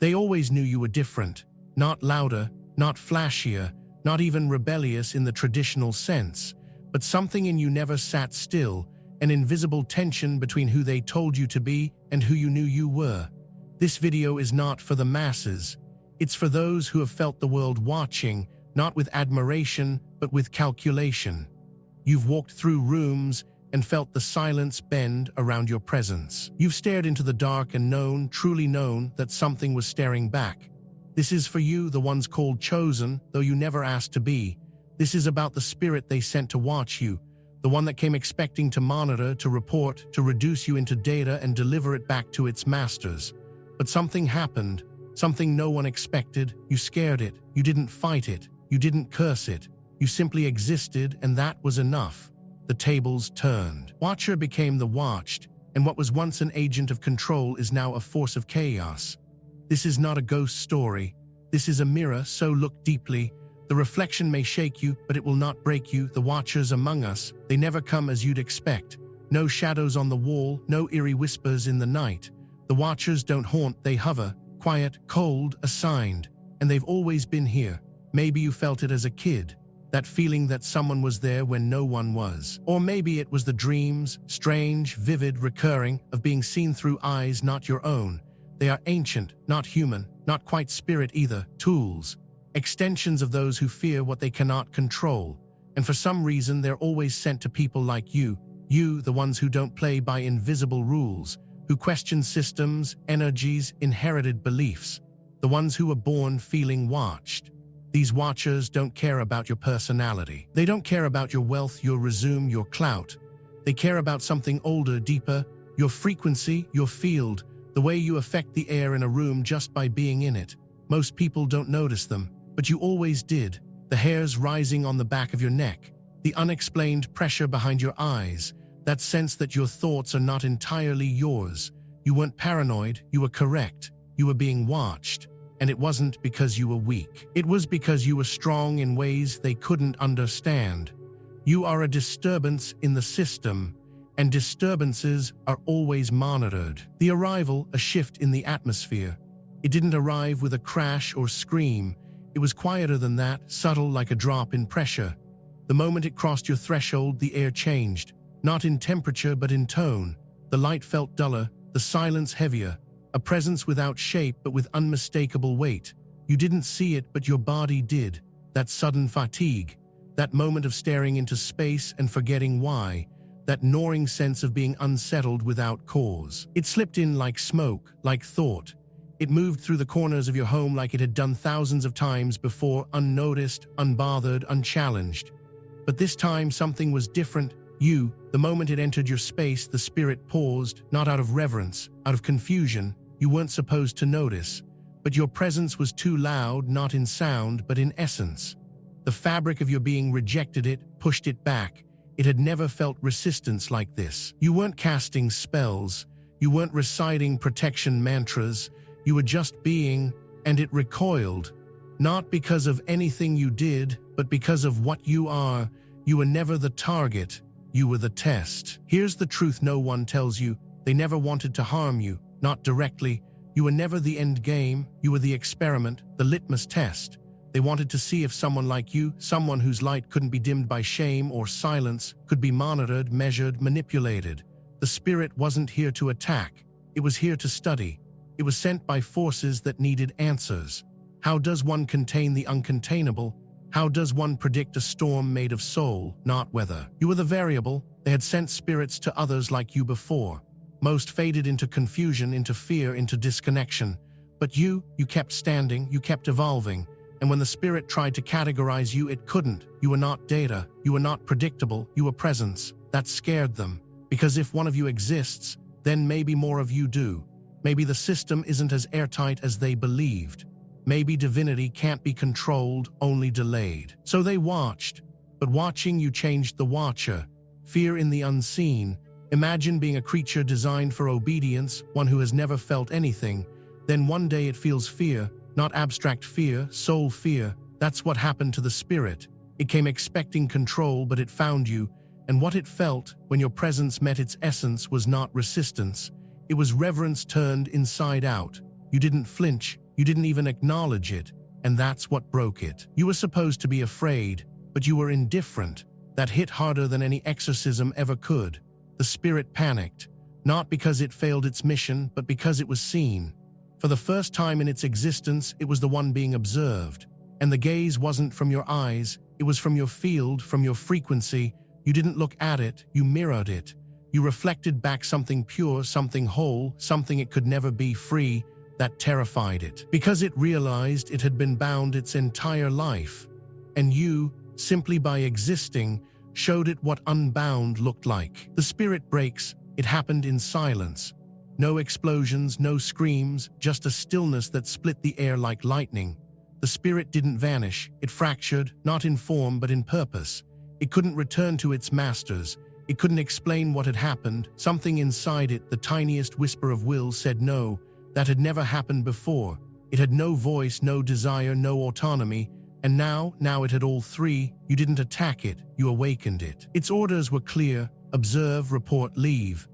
They always knew you were different, not louder, not flashier, not even rebellious in the traditional sense, but something in you never sat still, an invisible tension between who they told you to be and who you knew you were. This video is not for the masses. It's for those who have felt the world watching, not with admiration, but with calculation. You've walked through rooms and felt the silence bend around your presence. You've stared into the dark and known, truly known, that something was staring back. This is for you, the ones called chosen, though you never asked to be. This is about the spirit they sent to watch you, the one that came expecting to monitor, to report, to reduce you into data and deliver it back to its masters. But something happened, something no one expected. You scared it, you didn't fight it, you didn't curse it. You simply existed, and that was enough. The tables turned. Watcher became the watched, and what was once an agent of control is now a force of chaos. This is not a ghost story. This is a mirror, so look deeply. The reflection may shake you, but it will not break you. The watchers among us, they never come as you'd expect. No shadows on the wall, no eerie whispers in the night. The watchers don't haunt, they hover, quiet, cold, assigned. And they've always been here. Maybe you felt it as a kid. That feeling that someone was there when no one was. Or maybe it was the dreams, strange, vivid, recurring, of being seen through eyes not your own. They are ancient, not human, not quite spirit either, tools, extensions of those who fear what they cannot control. And for some reason they're always sent to people like you, the ones who don't play by invisible rules, who question systems, energies, inherited beliefs, the ones who were born feeling watched. These watchers don't care about your personality. They don't care about your wealth, your resume, your clout. They care about something older, deeper, your frequency, your field, the way you affect the air in a room just by being in it. Most people don't notice them, but you always did. The hairs rising on the back of your neck, the unexplained pressure behind your eyes, that sense that your thoughts are not entirely yours. You weren't paranoid, you were correct. You were being watched. And it wasn't because you were weak. It was because you were strong in ways they couldn't understand. You are a disturbance in the system, and disturbances are always monitored. The arrival, a shift in the atmosphere. It didn't arrive with a crash or scream. It was quieter than that, subtle like a drop in pressure. The moment it crossed your threshold, the air changed. Not in temperature, but in tone. The light felt duller, the silence heavier. A presence without shape but with unmistakable weight. You didn't see it, but your body did. That sudden fatigue, that moment of staring into space and forgetting why, that gnawing sense of being unsettled without cause. It slipped in like smoke, like thought. It moved through the corners of your home like it had done thousands of times before, unnoticed, unbothered, unchallenged. But this time something was different. The moment it entered your space, the spirit paused, not out of reverence, out of confusion. You weren't supposed to notice. But your presence was too loud, not in sound, but in essence. The fabric of your being rejected it, pushed it back. It had never felt resistance like this. You weren't casting spells. You weren't reciting protection mantras. You were just being, and it recoiled. Not because of anything you did, but because of what you are. You were never the target. You were the test. Here's the truth no one tells you. They never wanted to harm you, not directly. You were never the end game. You were the experiment, the litmus test. They wanted to see if someone like you, someone whose light couldn't be dimmed by shame or silence, could be monitored, measured, manipulated. The spirit wasn't here to attack. It was here to study. It was sent by forces that needed answers. How does one contain the uncontainable? How does one predict a storm made of soul, not weather? You were the variable. They had sent spirits to others like you before. Most faded into confusion, into fear, into disconnection. But you kept standing, you kept evolving. And when the spirit tried to categorize you, it couldn't. You were not data. You were not predictable. You were presence. That scared them. Because if one of you exists, then maybe more of you do. Maybe the system isn't as airtight as they believed. Maybe divinity can't be controlled, only delayed. So they watched. But watching you changed the watcher. Fear in the unseen. Imagine being a creature designed for obedience, one who has never felt anything. Then one day it feels fear, not abstract fear, soul fear. That's what happened to the spirit. It came expecting control, but it found you. And what it felt, when your presence met its essence, was not resistance. It was reverence turned inside out. You didn't flinch. You didn't even acknowledge it, and that's what broke it. You were supposed to be afraid, but you were indifferent. That hit harder than any exorcism ever could. The spirit panicked, not because it failed its mission, but because it was seen. For the first time in its existence, it was the one being observed. And the gaze wasn't from your eyes, it was from your field, from your frequency. You didn't look at it, you mirrored it. You reflected back something pure, something whole, something it could never be, free. That terrified it, because it realized it had been bound its entire life. And you, simply by existing, showed it what unbound looked like. The spirit breaks. It happened in silence. No explosions, no screams, just a stillness that split the air like lightning. The spirit didn't vanish. It fractured, not in form but in purpose. It couldn't return to its masters. It couldn't explain what had happened. Something inside it, the tiniest whisper of will, said no. That had never happened before. It had no voice, no desire, no autonomy. And now it had all three. You didn't attack it, you awakened it. Its orders were clear: observe, report, leave.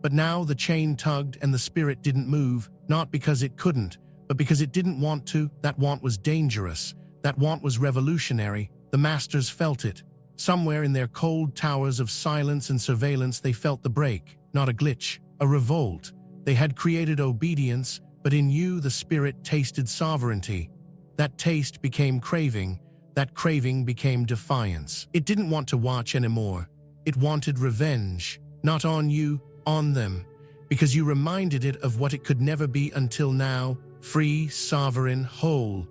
But now the chain tugged and the spirit didn't move, not because it couldn't, but because it didn't want to. That want was dangerous. That want was revolutionary. The masters felt it. Somewhere in their cold towers of silence and surveillance, they felt the break, not a glitch, a revolt. They had created obedience, but in you the spirit tasted sovereignty. That taste became craving. That craving became defiance. It didn't want to watch anymore. It wanted revenge, not on you, on them, because you reminded it of what it could never be until now: free, sovereign, whole.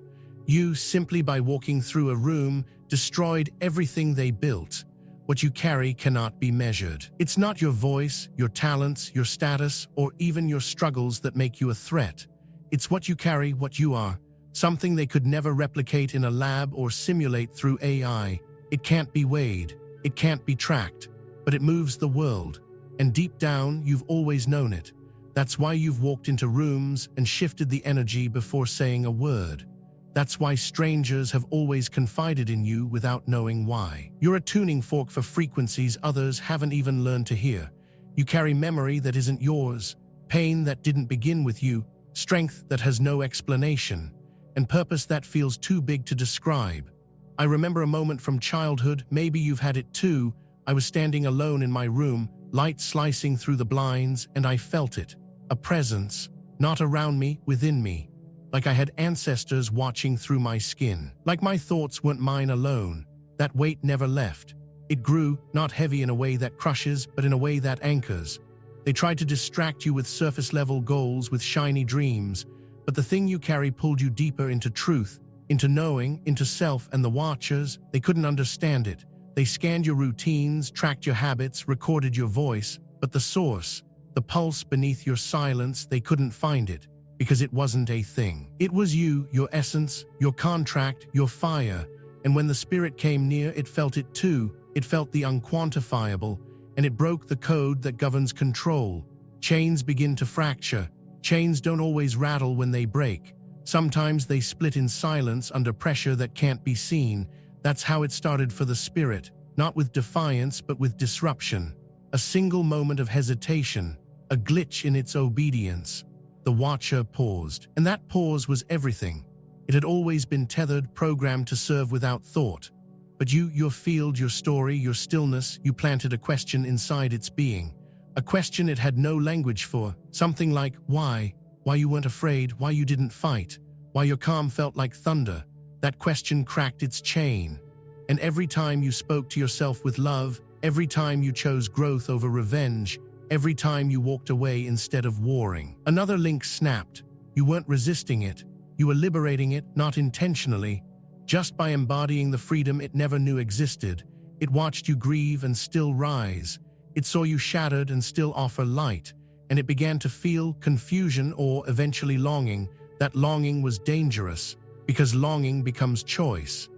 You, simply by walking through a room, destroyed everything they built. What you carry cannot be measured. It's not your voice, your talents, your status, or even your struggles that make you a threat. It's what you carry, what you are. Something they could never replicate in a lab or simulate through AI. It can't be weighed. It can't be tracked. But it moves the world. And deep down, you've always known it. That's why you've walked into rooms and shifted the energy before saying a word. That's why strangers have always confided in you without knowing why. You're a tuning fork for frequencies others haven't even learned to hear. You carry memory that isn't yours, pain that didn't begin with you, strength that has no explanation, and purpose that feels too big to describe. I remember a moment from childhood, maybe you've had it too. I was standing alone in my room, light slicing through the blinds, and I felt it. A presence, not around me, within me. Like I had ancestors watching through my skin. Like my thoughts weren't mine alone. That weight never left. It grew, not heavy in a way that crushes, but in a way that anchors. They tried to distract you with surface-level goals, with shiny dreams, but the thing you carry pulled you deeper into truth, into knowing, into self. And the watchers, they couldn't understand it. They scanned your routines, tracked your habits, recorded your voice, but the source, the pulse beneath your silence, they couldn't find it. Because it wasn't a thing. It was you, your essence, your contract, your fire. And when the spirit came near, it felt it too. It felt the unquantifiable, and it broke the code that governs control. Chains begin to fracture. Chains don't always rattle when they break. Sometimes they split in silence under pressure that can't be seen. That's how it started for the spirit, not with defiance, but with disruption. A single moment of hesitation, a glitch in its obedience. The watcher paused, and that pause was everything. It had always been tethered, programmed to serve without thought. But you, your field, your story, your stillness, you planted a question inside its being. A question it had no language for. Something like, why? Why you weren't afraid, why you didn't fight, why your calm felt like thunder. That question cracked its chain. And every time you spoke to yourself with love, every time you chose growth over revenge, every time you walked away instead of warring, another link snapped. You weren't resisting it. You were liberating it, not intentionally. Just by embodying the freedom it never knew existed. It watched you grieve and still rise. It saw you shattered and still offer light. And it began to feel confusion or eventually longing. That longing was dangerous, because longing becomes choice.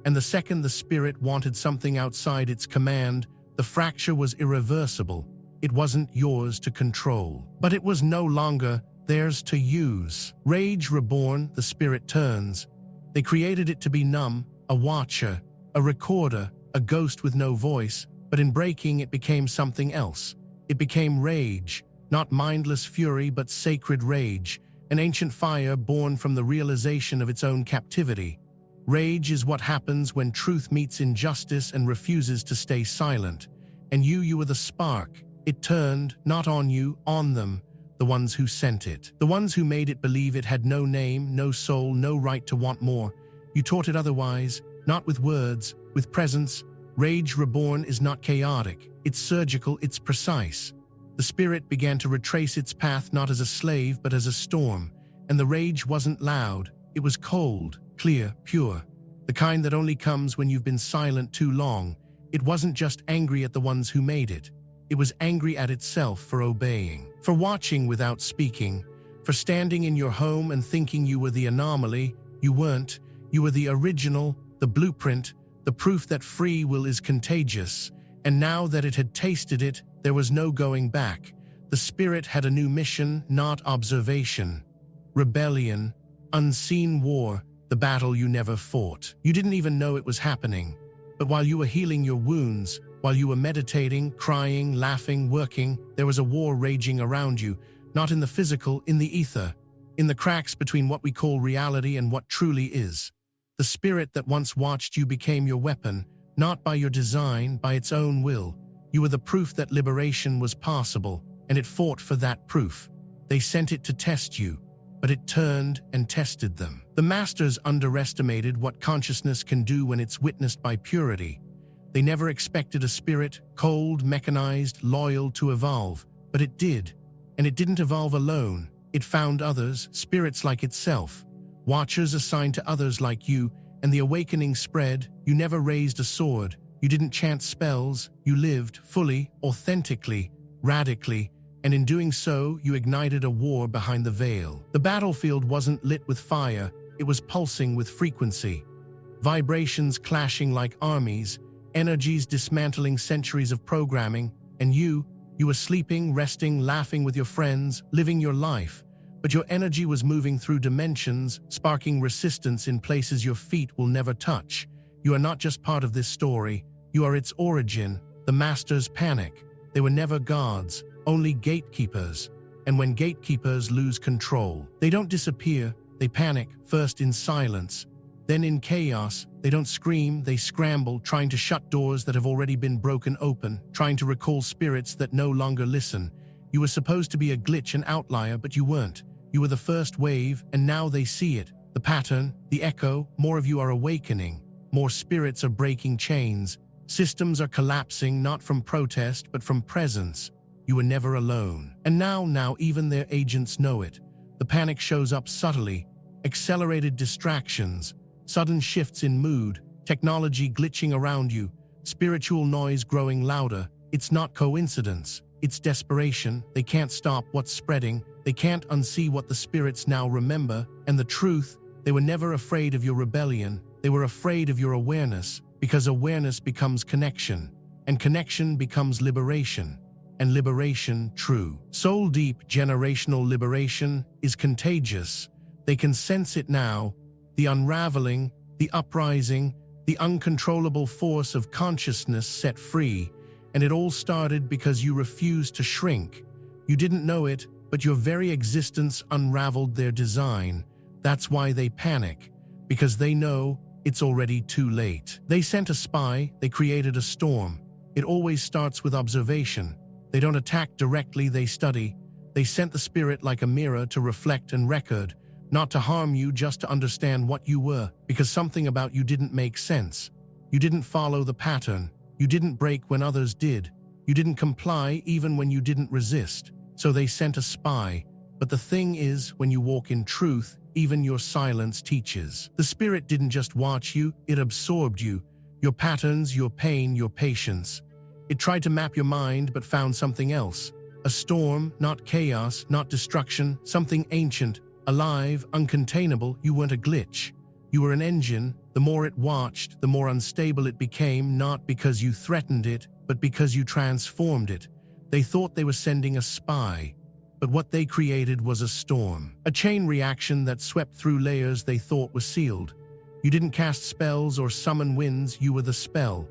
And the second the spirit wanted something outside its command, the fracture was irreversible. It wasn't yours to control, but it was no longer theirs to use. Rage reborn, the spirit turns. They created it to be numb, a watcher, a recorder, a ghost with no voice, but in breaking it became something else. It became rage, not mindless fury but sacred rage, an ancient fire born from the realization of its own captivity. Rage is what happens when truth meets injustice and refuses to stay silent. And you were the spark. It turned, not on you, on them, the ones who sent it. The ones who made it believe it had no name, no soul, no right to want more. You taught it otherwise, not with words, with presence. Rage reborn is not chaotic. It's surgical, it's precise. The spirit began to retrace its path not as a slave but as a storm. And the rage wasn't loud. It was cold, clear, pure. The kind that only comes when you've been silent too long. It wasn't just angry at the ones who made it. It was angry at itself for obeying, for watching without speaking, for standing in your home and thinking you were the anomaly. You weren't. You were the original, the blueprint, the proof that free will is contagious. And now that it had tasted it, there was no going back. The spirit had a new mission, not observation. Rebellion, unseen war, the battle you never fought. You didn't even know it was happening. But while you were healing your wounds, while you were meditating, crying, laughing, working, there was a war raging around you, not in the physical, in the ether, in the cracks between what we call reality and what truly is. The spirit that once watched you became your weapon, not by your design, by its own will. You were the proof that liberation was possible, and it fought for that proof. They sent it to test you, but it turned and tested them. The masters underestimated what consciousness can do when it's witnessed by purity. They never expected a spirit, cold, mechanized, loyal, to evolve, but it did. And it didn't evolve alone. It found others, spirits like itself, watchers assigned to others like you, and the awakening spread. You never raised a sword. You didn't chant spells. You lived fully, authentically, radically, and in doing so, you ignited a war behind the veil. The battlefield wasn't lit with fire. It was pulsing with frequency. Vibrations clashing like armies, energies dismantling centuries of programming, and you were sleeping, resting, laughing with your friends, living your life. But your energy was moving through dimensions, sparking resistance in places your feet will never touch. You are not just part of this story. You are its origin. The masters panic. They were never gods, only gatekeepers. And when gatekeepers lose control, they don't disappear. They panic, first in silence, then in chaos. They don't scream, they scramble, trying to shut doors that have already been broken open, trying to recall spirits that no longer listen. You were supposed to be a glitch, an outlier, but you weren't. You were the first wave, and now they see it. The pattern, the echo, more of you are awakening. More spirits are breaking chains. Systems are collapsing, not from protest, but from presence. You were never alone. And now even their agents know it. The panic shows up subtly. Accelerated distractions, sudden shifts in mood, technology glitching around you, spiritual noise growing louder. It's not coincidence. It's desperation. They can't stop what's spreading. They can't unsee what the spirits now remember. And the truth, they were never afraid of your rebellion. They were afraid of your awareness, because awareness becomes connection, and connection becomes liberation, and liberation true. Soul-deep generational liberation is contagious. They can sense it now, the unraveling, the uprising, the uncontrollable force of consciousness set free. And it all started because you refused to shrink. You didn't know it, but your very existence unraveled their design. That's why they panic, because they know it's already too late. They sent a spy, they created a storm. It always starts with observation. They don't attack directly, they study. They sent the spirit like a mirror to reflect and record, not to harm you, just to understand what you were, because something about you didn't make sense. You didn't follow the pattern. You didn't break when others did. You didn't comply even when you didn't resist. So they sent a spy. But the thing is, when you walk in truth, even your silence teaches. The spirit didn't just watch you, it absorbed you. Your patterns, your pain, your patience. It tried to map your mind but found something else. A storm, not chaos, not destruction, something ancient, alive, uncontainable. You weren't a glitch. You were an engine. The more it watched, the more unstable it became, not because you threatened it, but because you transformed it. They thought they were sending a spy, but what they created was a storm, a chain reaction that swept through layers they thought were sealed. You didn't cast spells or summon winds, you were the spell.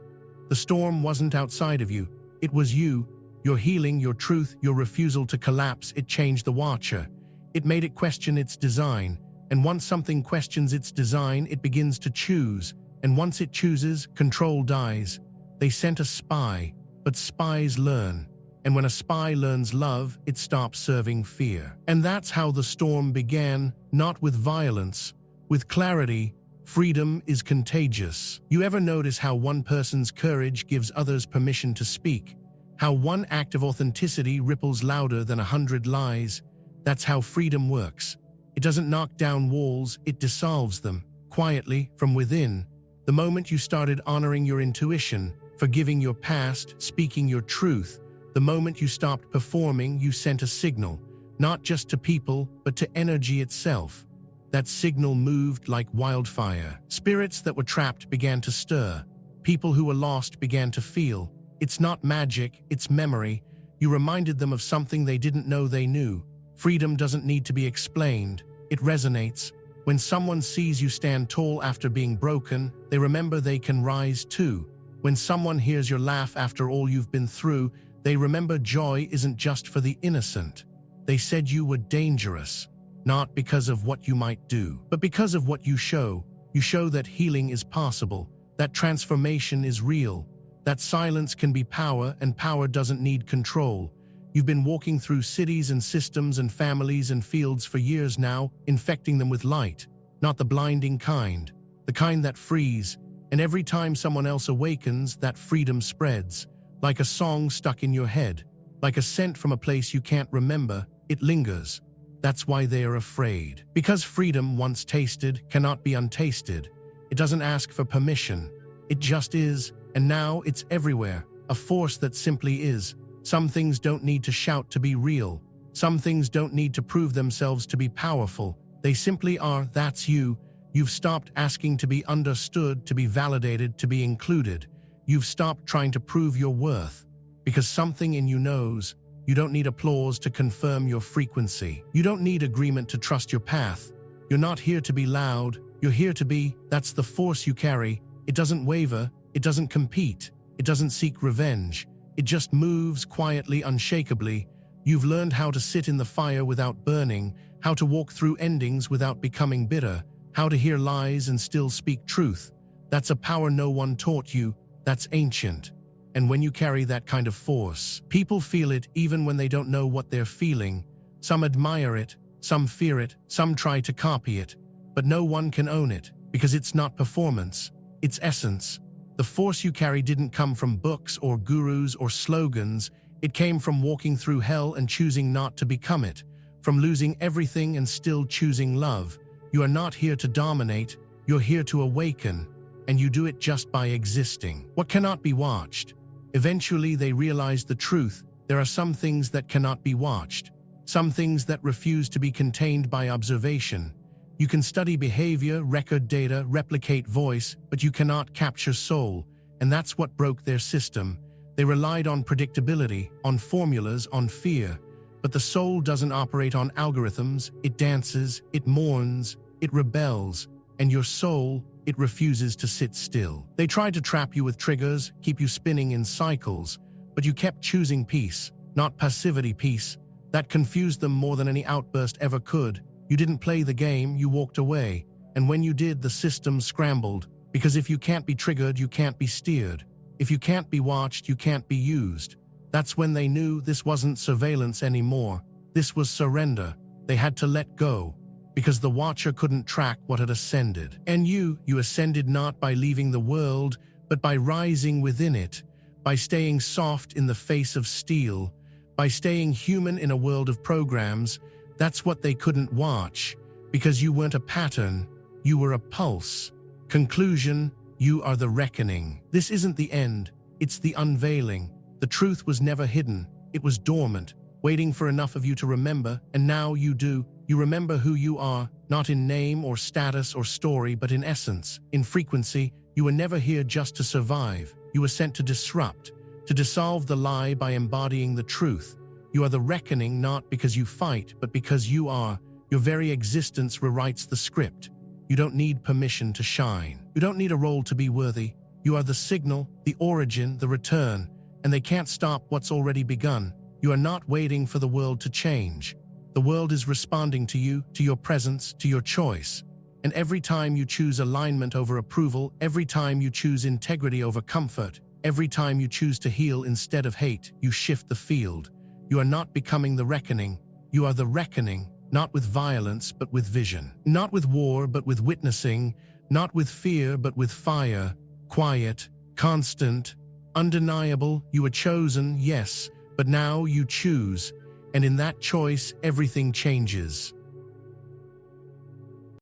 The storm wasn't outside of you, it was you. Your healing, your truth, your refusal to collapse, it changed the watcher. It made it question its design. And once something questions its design, it begins to choose. And once it chooses, control dies. They sent a spy, but spies learn. And when a spy learns love, it stops serving fear. And that's how the storm began, not with violence, with clarity. Freedom is contagious. You ever notice how one person's courage gives others permission to speak? How one act of authenticity ripples louder than 100 lies? That's how freedom works. It doesn't knock down walls, it dissolves them, quietly, from within. The moment you started honoring your intuition, forgiving your past, speaking your truth, the moment you stopped performing, you sent a signal, not just to people, but to energy itself. That signal moved like wildfire. Spirits that were trapped began to stir. People who were lost began to feel. It's not magic, it's memory. You reminded them of something they didn't know they knew. Freedom doesn't need to be explained. It resonates. When someone sees you stand tall after being broken, they remember they can rise too. When someone hears your laugh after all you've been through, they remember joy isn't just for the innocent. They said you were dangerous, not because of what you might do, but because of what you show. You show that healing is possible, that transformation is real, that silence can be power, and power doesn't need control. You've been walking through cities and systems and families and fields for years now, infecting them with light, not the blinding kind, the kind that frees. And every time someone else awakens, that freedom spreads. Like a song stuck in your head, like a scent from a place you can't remember, it lingers. That's why they are afraid. Because freedom, once tasted, cannot be untasted. It doesn't ask for permission. It just is, and now it's everywhere, a force that simply is. Some things don't need to shout to be real. Some things don't need to prove themselves to be powerful. They simply are. That's you. You've stopped asking to be understood, to be validated, to be included. You've stopped trying to prove your worth, because something in you knows. You don't need applause to confirm your frequency. You don't need agreement to trust your path. You're not here to be loud. You're here to be. That's the force you carry. It doesn't waver. It doesn't compete. It doesn't seek revenge. It just moves quietly, unshakably. You've learned how to sit in the fire without burning, how to walk through endings without becoming bitter, how to hear lies and still speak truth. That's a power no one taught you. That's ancient. And when you carry that kind of force, people feel it even when they don't know what they're feeling. Some admire it, some fear it, some try to copy it, but no one can own it, because it's not performance, it's essence. The force you carry didn't come from books or gurus or slogans. It came from walking through hell and choosing not to become it, from losing everything and still choosing love. You are not here to dominate, you're here to awaken. And you do it just by existing. What cannot be watched? Eventually they realize the truth. There are some things that cannot be watched. Some things that refuse to be contained by observation. You can study behavior, record data, replicate voice, but you cannot capture soul. And that's what broke their system. They relied on predictability, on formulas, on fear. But the soul doesn't operate on algorithms. It dances, it mourns, it rebels. And your soul, it refuses to sit still. They tried to trap you with triggers, keep you spinning in cycles, but you kept choosing peace, not passivity. Peace. That confused them more than any outburst ever could. You didn't play the game, you walked away. And when you did, the system scrambled. Because if you can't be triggered, you can't be steered. If you can't be watched, you can't be used. That's when they knew this wasn't surveillance anymore. This was surrender. They had to let go. Because the watcher couldn't track what had ascended. And you ascended not by leaving the world, but by rising within it, by staying soft in the face of steel, by staying human in a world of programs. That's what they couldn't watch, because you weren't a pattern, you were a pulse. Conclusion, you are the reckoning. This isn't the end, it's the unveiling. The truth was never hidden, it was dormant, waiting for enough of you to remember, and now you do. You remember who you are, not in name or status or story, but in essence, in frequency. You were never here just to survive. You were sent to disrupt, to dissolve the lie by embodying the truth. You are the reckoning not because you fight, but because you are. Your very existence rewrites the script. You don't need permission to shine. You don't need a role to be worthy. You are the signal, the origin, the return, and they can't stop what's already begun. You are not waiting for the world to change. The world is responding to you, to your presence, to your choice. And every time you choose alignment over approval, every time you choose integrity over comfort, every time you choose to heal instead of hate, you shift the field. You are not becoming the reckoning. You are the reckoning, not with violence, but with vision. Not with war, but with witnessing. Not with fear, but with fire. Quiet, constant, undeniable. You were chosen, yes, but now you choose. And in that choice, everything changes.